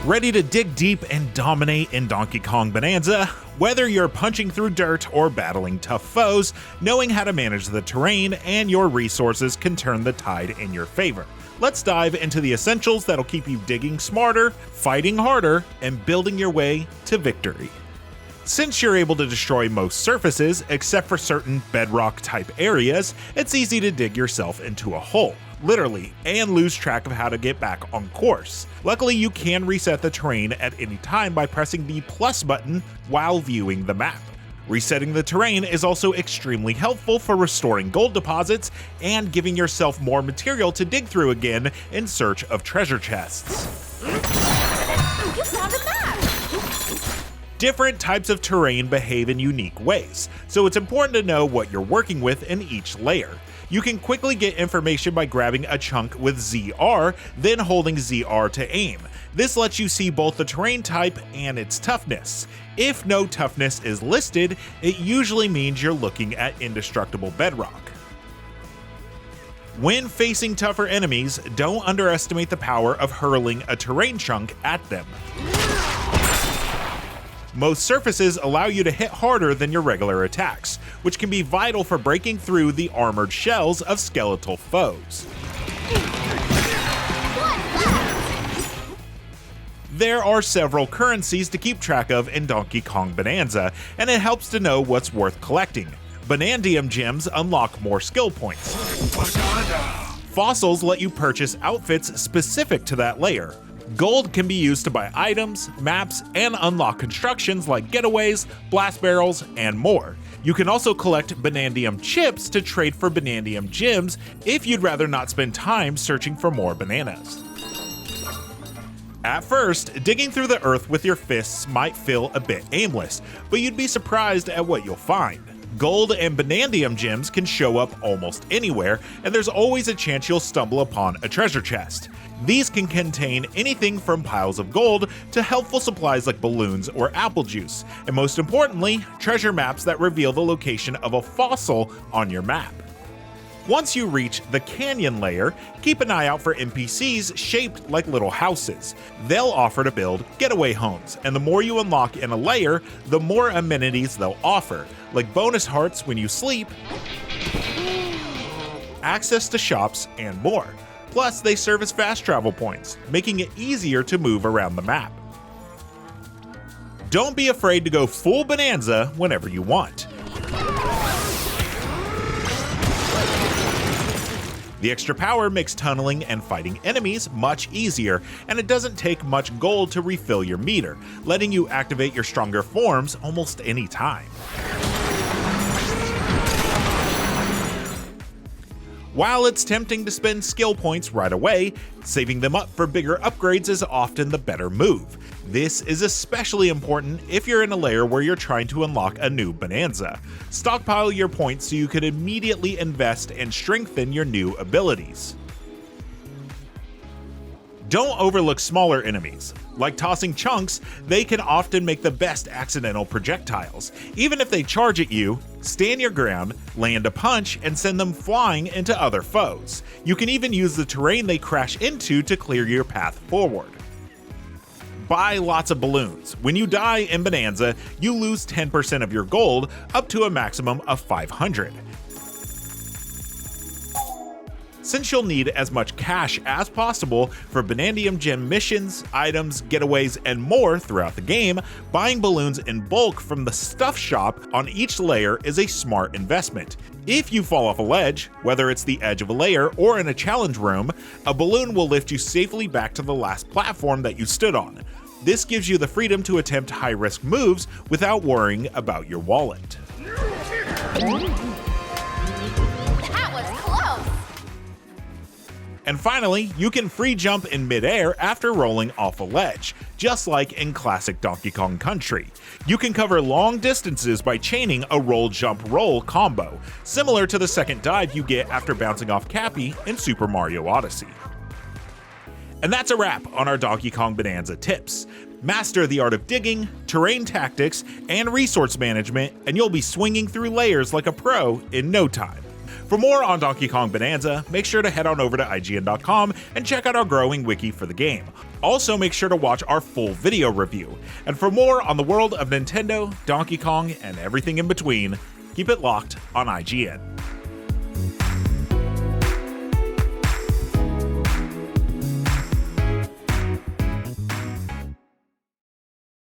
Ready to dig deep and dominate in Donkey Kong Bananza? Whether you're punching through dirt or battling tough foes, knowing how to manage the terrain and your resources can turn the tide in your favor. Let's dive into the essentials that'll keep you digging smarter, fighting harder, and building your way to victory. Since you're able to destroy most surfaces except for certain bedrock type areas, it's easy to dig yourself into a hole, literally, and lose track of how to get back on course. Luckily, you can reset the terrain at any time by pressing the plus button while viewing the map. Resetting the terrain is also extremely helpful for restoring gold deposits and giving yourself more material to dig through again in search of treasure chests. You found a map! Different types of terrain behave in unique ways, so it's important to know what you're working with in each layer. You can quickly get information by grabbing a chunk with ZR, then holding ZR to aim. This lets you see both the terrain type and its toughness. If no toughness is listed, it usually means you're looking at indestructible bedrock. When facing tougher enemies, don't underestimate the power of hurling a terrain chunk at them. Most surfaces allow you to hit harder than your regular attacks, which can be vital for breaking through the armored shells of skeletal foes. There are several currencies to keep track of in Donkey Kong Bananza, and it helps to know what's worth collecting. Banandium Gems unlock more skill points. Fossils let you purchase outfits specific to that layer. Gold can be used to buy items, maps, and unlock constructions like getaways, blast barrels, and more. You can also collect Banandium chips to trade for Banandium Gems if you'd rather not spend time searching for more bananas. At first, digging through the earth with your fists might feel a bit aimless, but you'd be surprised at what you'll find. Gold and Banandium gems can show up almost anywhere, and there's always a chance you'll stumble upon a treasure chest. These can contain anything from piles of gold to helpful supplies like balloons or apple juice, and most importantly, treasure maps that reveal the location of a fossil on your map. Once you reach the canyon layer, keep an eye out for NPCs shaped like little houses. They'll offer to build getaway homes, and the more you unlock in a layer, the more amenities they'll offer, like bonus hearts when you sleep, access to shops, and more. Plus, they serve as fast travel points, making it easier to move around the map. Don't be afraid to go full Bananza whenever you want. The extra power makes tunneling and fighting enemies much easier, and it doesn't take much gold to refill your meter, letting you activate your stronger forms almost any time. While it's tempting to spend skill points right away, saving them up for bigger upgrades is often the better move. This is especially important if you're in a layer where you're trying to unlock a new Bonanza. Stockpile your points so you can immediately invest and strengthen your new abilities. Don't overlook smaller enemies. Like tossing chunks, they can often make the best accidental projectiles. Even if they charge at you, stand your ground, land a punch, and send them flying into other foes. You can even use the terrain they crash into to clear your path forward. Buy lots of balloons. When you die in Bananza, you lose 10% of your gold, up to a maximum of 500. Since you'll need as much cash as possible for Banandium Gem missions, items, getaways, and more throughout the game, buying balloons in bulk from the stuff shop on each layer is a smart investment. If you fall off a ledge, whether it's the edge of a layer or in a challenge room, a balloon will lift you safely back to the last platform that you stood on. This gives you the freedom to attempt high-risk moves without worrying about your wallet. And finally, you can free jump in midair after rolling off a ledge, just like in classic Donkey Kong Country. You can cover long distances by chaining a roll-jump-roll combo, similar to the second dive you get after bouncing off Cappy in Super Mario Odyssey. And that's a wrap on our Donkey Kong Bananza tips. Master the art of digging, terrain tactics, and resource management, and you'll be swinging through layers like a pro in no time. For more on Donkey Kong Bananza, make sure to head on over to IGN.com and check out our growing wiki for the game. Also, make sure to watch our full video review. And for more on the world of Nintendo, Donkey Kong, and everything in between, keep it locked on IGN.